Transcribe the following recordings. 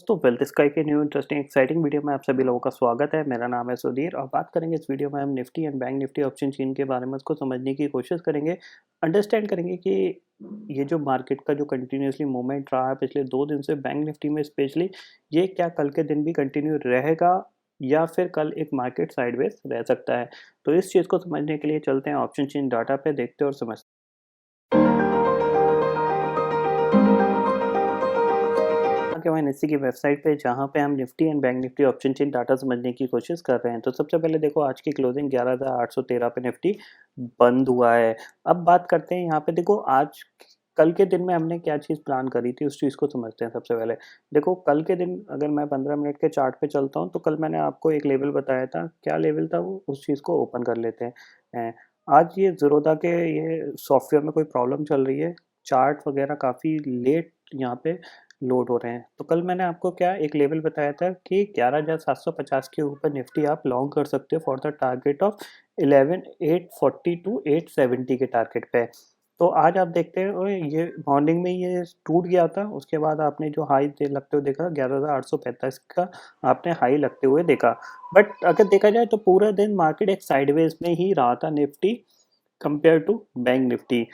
दोस्तों wealth sky के new interesting exciting video में आप सभी लोगों का स्वागत है। मेरा नाम है सुधीर और बात करेंगे इस वीडियो में हम Nifty and bank Nifty option chain के बारे में उसको समझने की कोशिश करेंगे, अंडरस्टैंड करेंगे कि ये जो मार्केट का जो कंटिन्यूसली मूवमेंट रहा है पिछले 2 दिन से बैंक निफ्टी में स्पेशली, ये क्या कल के दिन भी कंटिन्यू रहेगा या फिर कल एक मार्केट साइडवेज रह सकता है। तो इस चीज़ को समझने के लिए चलते हैं ऑप्शन चेन डाटा पे, देखते और समझते के हमारे निफ्टी की वेबसाइट पे, जहाँ पे हम Nifty and bank Nifty option chain data समझने की कोशिश कर रहे हैं। तो सबसे पहले देखो आज की क्लोजिंग 11,813 पे निफ्टी बंद हुआ है। अब बात करते हैं यहाँ पे, देखो आज कल के दिन में हमने क्या चीज़ प्लान करी थी उस चीज़ को समझते हैं। सबसे पहले देखो कल के दिन अगर मैं 15 मिनट के चार्ट पे चलता हूँ तो कल मैंने आपको एक लेवल बताया था, क्या लेवल था वो, उस चीज़ को ओपन कर लेते हैं। आज ये ज़ीरोधा के ये सॉफ्टवेयर में कोई प्रॉब्लम चल रही है, चार्ट वगैरह काफ़ी लेट यहाँ पे लोड हो रहे हैं। तो कल मैंने आपको क्या एक लेवल बताया था कि 11,750 के ऊपर निफ्टी आप लॉन्ग कर सकते हो for the target of 11,840 to 870 के टारगेट पे। तो आज आप देखते हो ये मॉर्निंग में ये टूट गया था, उसके बाद आपने जो हाई लगते हुए देखा 11,845 का आपने हाई लगते हुए देखा। बट अगर देखा जाए तो पूरा दिन मार्केट एक साइडवेज में ही रहा था Nifty compare to bank Nifty.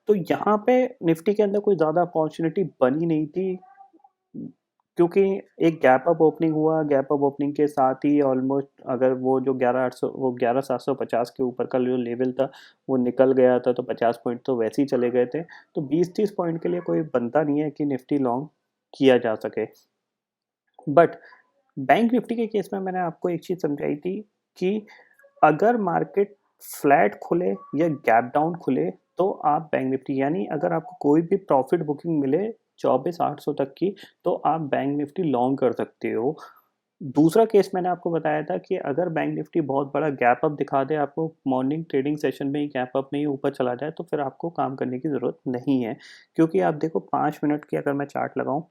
तो यहाँ पे निफ्टी के अंदर कोई ज़्यादा अपॉर्चुनिटी बनी नहीं थी, क्योंकि एक गैप अप ओपनिंग हुआ, गैप अप ओपनिंग के साथ ही ऑलमोस्ट अगर वो जो 11,800 वो 11,750 के ऊपर का जो लेवल था वो निकल गया था, तो 50 पॉइंट तो वैसे ही चले गए थे। तो 20-30 पॉइंट के लिए कोई बनता नहीं है कि निफ्टी लॉन्ग किया जा सके। बट बैंक निफ्टी के केस में मैंने आपको एक चीज़ समझाई थी कि अगर मार्केट फ्लैट खुले या गैप डाउन खुले तो आप बैंक निफ्टी, यानी अगर आपको कोई भी प्रॉफिट बुकिंग मिले 24,800 तक की, तो आप बैंक निफ्टी लॉन्ग कर सकते हो। दूसरा केस मैंने आपको बताया था कि अगर बैंक निफ्टी बहुत बड़ा गैप अप दिखा दे, आपको मॉर्निंग ट्रेडिंग सेशन में ही गैप अप में ही ऊपर चला जाए, तो फिर आपको काम करने की ज़रूरत नहीं है। क्योंकि आप देखो 5 मिनट की अगर मैं चार्ट लगाऊं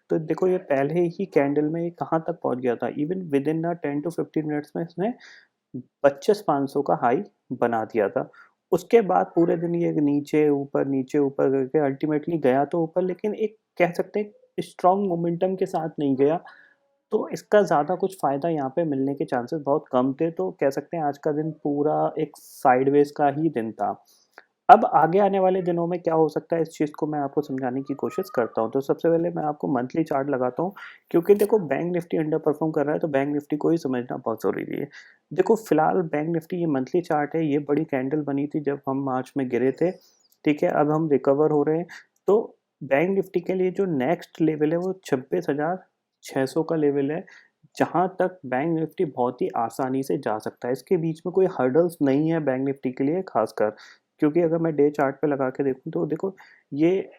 तो देखो ये पहले ही कैंडल में ये कहाँ तक पहुंच गया था, even with in 10 to 15 minutes में इसने 25,500 का हाई बना दिया था। उसके बाद पूरे दिन ये नीचे ऊपर करके अल्टीमेटली गया तो ऊपर, लेकिन एक कह सकते हैं स्ट्रॉन्ग मोमेंटम के साथ नहीं गया। तो इसका ज़्यादा कुछ फ़ायदा यहाँ पे मिलने के चांसेस बहुत कम थे। तो कह सकते हैं आज का दिन पूरा एक साइडवेज का ही दिन था। अब आगे आने वाले दिनों में क्या हो सकता है, इस चीज़ को मैं आपको समझाने की कोशिश करता हूँ। तो सबसे पहले मैं आपको मंथली चार्ट लगाता हूँ, क्योंकि देखो बैंक निफ्टी अंडर परफॉर्म कर रहा है तो बैंक निफ्टी को ही समझना बहुत ज़रूरी है। देखो फिलहाल बैंक निफ्टी ये मंथली चार्ट है, ये बड़ी कैंडल बनी थी जब हम मार्च में गिरे थे, ठीक है। अब हम रिकवर हो रहे हैं। तो बैंक निफ्टी के लिए जो नेक्स्ट लेवल है वो 26,600 का लेवल है, जहाँ तक बैंक निफ्टी बहुत ही आसानी से जा सकता है। इसके बीच में कोई हर्डल्स नहीं है बैंक निफ्टी के लिए खासकर, क्योंकि अगर मैं डे चार्ट पे लगा के देखूँ तो देखो ये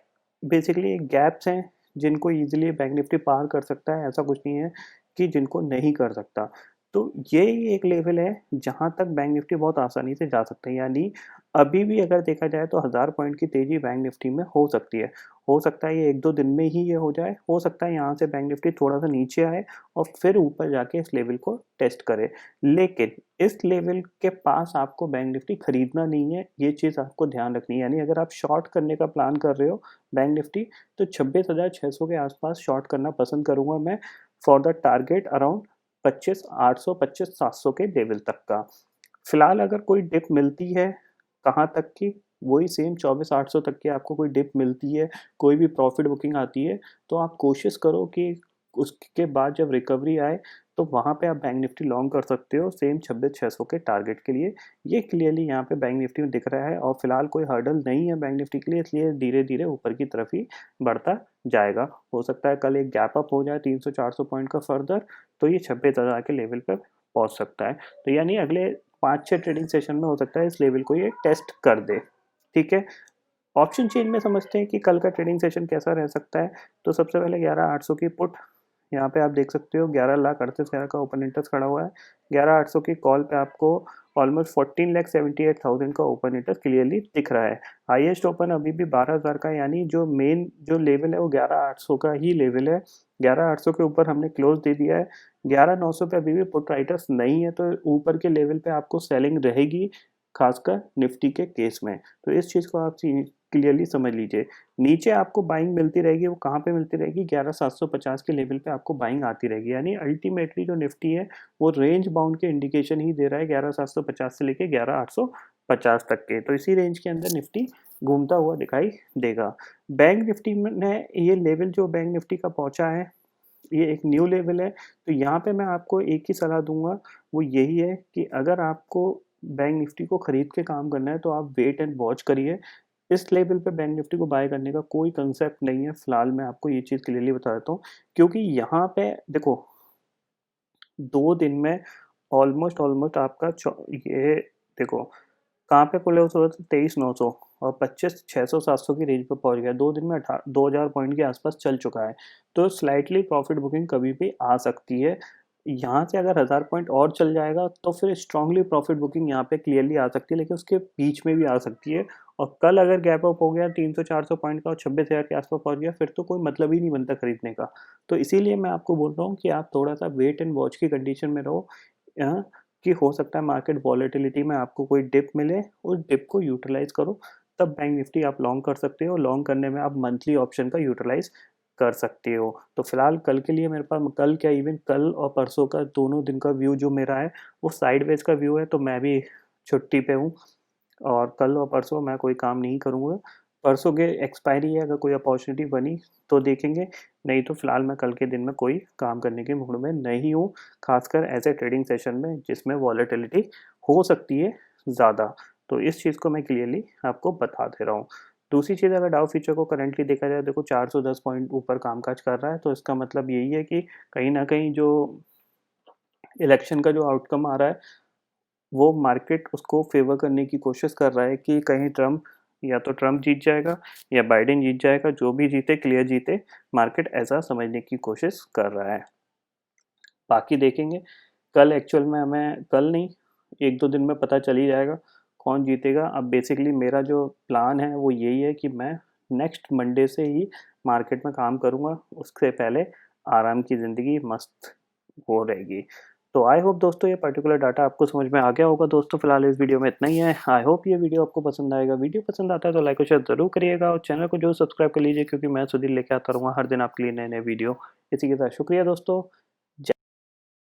बेसिकली गैप्स हैं जिनको ईजिली बैंक निफ्टी पार कर सकता है। ऐसा कुछ नहीं है कि जिनको नहीं कर सकता। तो ये ही एक लेवल है जहाँ तक बैंक निफ्टी बहुत आसानी से जा सकता है, यानी अभी भी अगर देखा जाए तो 1000 पॉइंट की तेज़ी बैंक निफ्टी में हो सकती है। हो सकता है ये 1-2 दिन में ही ये हो जाए, हो सकता है यहाँ से बैंक निफ्टी थोड़ा-सा नीचे आए और फिर ऊपर जाके इस लेवल को टेस्ट करे। लेकिन इस लेवल के पास आपको बैंक निफ्टी खरीदना नहीं है, ये चीज़ आपको ध्यान रखनी है। यानी अगर आप शॉर्ट करने का प्लान कर रहे हो बैंक निफ्टी, तो 26,600 के आसपास शॉर्ट करना पसंद करूँगा मैं फॉर द टारगेट अराउंड 25,800 25,700 के लेवल तक का। फिलहाल अगर कोई डिप मिलती है, कहाँ तक की, वही सेम 24,800 तक की आपको कोई डिप मिलती है, कोई भी प्रॉफिट बुकिंग आती है, तो आप कोशिश करो कि उसके बाद जब रिकवरी आए तो वहाँ पे आप बैंक निफ्टी लॉन्ग कर सकते हो सेम 26,600 के टारगेट के लिए। ये क्लियरली यहाँ पे बैंक निफ्टी में दिख रहा है और फिलहाल कोई हर्डल नहीं है बैंक निफ्टी के लिए, इसलिए धीरे-धीरे ऊपर की तरफ ही बढ़ता जाएगा। हो सकता है कल एक गैप अप हो जाए 300-400 पॉइंट का फर्दर, तो ये 26,000 के लेवल पर पहुँच सकता है। तो यानी अगले 5-6 ट्रेडिंग सेशन में हो सकता है इस लेवल को ये टेस्ट कर दे, ठीक है। ऑप्शन चेन में समझते हैं कि कल का ट्रेडिंग सेशन कैसा रह सकता है। तो सबसे पहले 11,800 की पुट, यहाँ पे आप देख सकते हो 11,38,000 का ओपन इंटरेस्ट खड़ा हुआ है। 11,800 की कॉल पे आपको ऑलमोस्ट 14,78,000 का ओपन इंटरेस्ट क्लियरली दिख रहा है। हाईएस्ट ओपन अभी भी 12,000 का है, यानी जो मेन जो लेवल है वो 11,800 का ही लेवल है। 11,800 के ऊपर हमने क्लोज दे दिया है। 11,900 पे अभी भी पुट राइटर्स नहीं है, तो ऊपर के लेवल पे आपको सेलिंग रहेगी, खासकर निफ्टी के केस में। तो इस चीज़ को आप क्लियरली समझ लीजिए। नीचे आपको बाइंग मिलती रहेगी, वो कहाँ पे मिलती रहेगी? 11,750 के लेवल पे आपको बाइंग आती रहेगी, यानी अल्टीमेटली जो निफ्टी है वो रेंज बाउंड के इंडिकेशन ही दे रहा है 11,750 से लेके 11,850 तक के। तो इसी रेंज के अंदर निफ्टी घूमता हुआ दिखाई देगा। बैंक निफ्टी ने ये लेवल जो बैंक निफ्टी का पहुंचा है, ये एक न्यू लेवल है। तो यहाँ पे मैं आपको एक ही सलाह दूंगा, वो यही है कि अगर आपको बैंक निफ्टी को खरीद के काम करना है तो आप वेट एंड वॉच करिए। इस लेवल पे बैंक निफ्टी को बाय करने का कोई कंसेप्ट नहीं है फिलहाल, मैं आपको ये चीज़ क्लियरली बता देता हूँ। क्योंकि यहाँ पे देखो 2 दिन में ऑलमोस्ट आपका ये देखो कहाँ पे क्लोज हुआ था? 23,900 और 25 600 700 की रेंज पे पहुंच गया। 2 दिन में 2000 पॉइंट के आसपास चल चुका है। तो स्लाइटली प्रॉफिट बुकिंग कभी भी आ सकती है। यहाँ से अगर 1000 पॉइंट और चल जाएगा तो फिर स्ट्रांगली प्रॉफिट बुकिंग यहाँ पे क्लियरली आ सकती है, लेकिन उसके बीच में भी आ सकती है। और कल अगर गैप अप हो गया 300-400 पॉइंट का और 26,000 के आसपास पहुंच गया, फिर तो कोई मतलब ही नहीं बनता खरीदने का। तो इसीलिए मैं आपको बोल रहा हूँ कि आप थोड़ा सा वेट एंड वॉच की कंडीशन में रहो, कि हो सकता है मार्केट वॉलेटिलिटी में आपको कोई डिप मिले, उस डिप को यूटिलाइज करो, तब बैंक निफ्टी आप लॉन्ग कर सकते हो। लॉन्ग करने में आप मंथली ऑप्शन का यूटिलाइज कर सकते हो। तो फिलहाल कल के लिए मेरे पास, कल क्या इवन कल और परसों का दोनों दिन का व्यू जो मेरा है वो साइडवेज का व्यू है। तो मैं भी छुट्टी पे हूँ और कल और परसों मैं कोई काम नहीं करूँगा। परसों के एक्सपायरी है, अगर कोई अपॉर्चुनिटी बनी तो देखेंगे, नहीं तो फिलहाल मैं कल के दिन में कोई काम करने के मूड में नहीं हूँ, खासकर ऐसे ट्रेडिंग सेशन में जिसमें वॉलेटिलिटी हो सकती है ज़्यादा। तो इस चीज़ को मैं क्लियरली आपको बता दे रहा हूँ। दूसरी चीज़, अगर डाउ फ्यूचर को करंटली देखा जाए, देखो 410 पॉइंट ऊपर कामकाज कर रहा है, तो इसका मतलब यही है कि कहीं ना कहीं जो इलेक्शन का जो आउटकम आ रहा है वो मार्केट उसको फेवर करने की कोशिश कर रहा है कि कहीं ट्रम्प, या तो ट्रम्प जीत जाएगा या बाइडेन जीत जाएगा, जो भी जीते क्लियर जीते, मार्केट ऐसा समझने की कोशिश कर रहा है। बाकी देखेंगे, कल एक्चुअल में हमें, कल नहीं, 1-2 दिन में पता चल ही जाएगा कौन जीतेगा। अब बेसिकली मेरा जो प्लान है वो यही है कि मैं नेक्स्ट मंडे से ही मार्केट में काम करूँगा, उससे पहले आराम की ज़िंदगी मस्त वो रहेगी। तो आई होप दोस्तों ये पर्टिकुलर डाटा आपको समझ में आ गया होगा। दोस्तों फिलहाल इस वीडियो में इतना ही है। आई होप ये वीडियो आपको पसंद आएगा। वीडियो पसंद आता है तो लाइक और शेयर ज़रूर करिएगा और चैनल को जो सब्सक्राइब कर लीजिए, क्योंकि मैं सुधीर लेके आता रहूँगा हर दिन आपके लिए नए नए वीडियो। इसी के साथ शुक्रिया दोस्तों।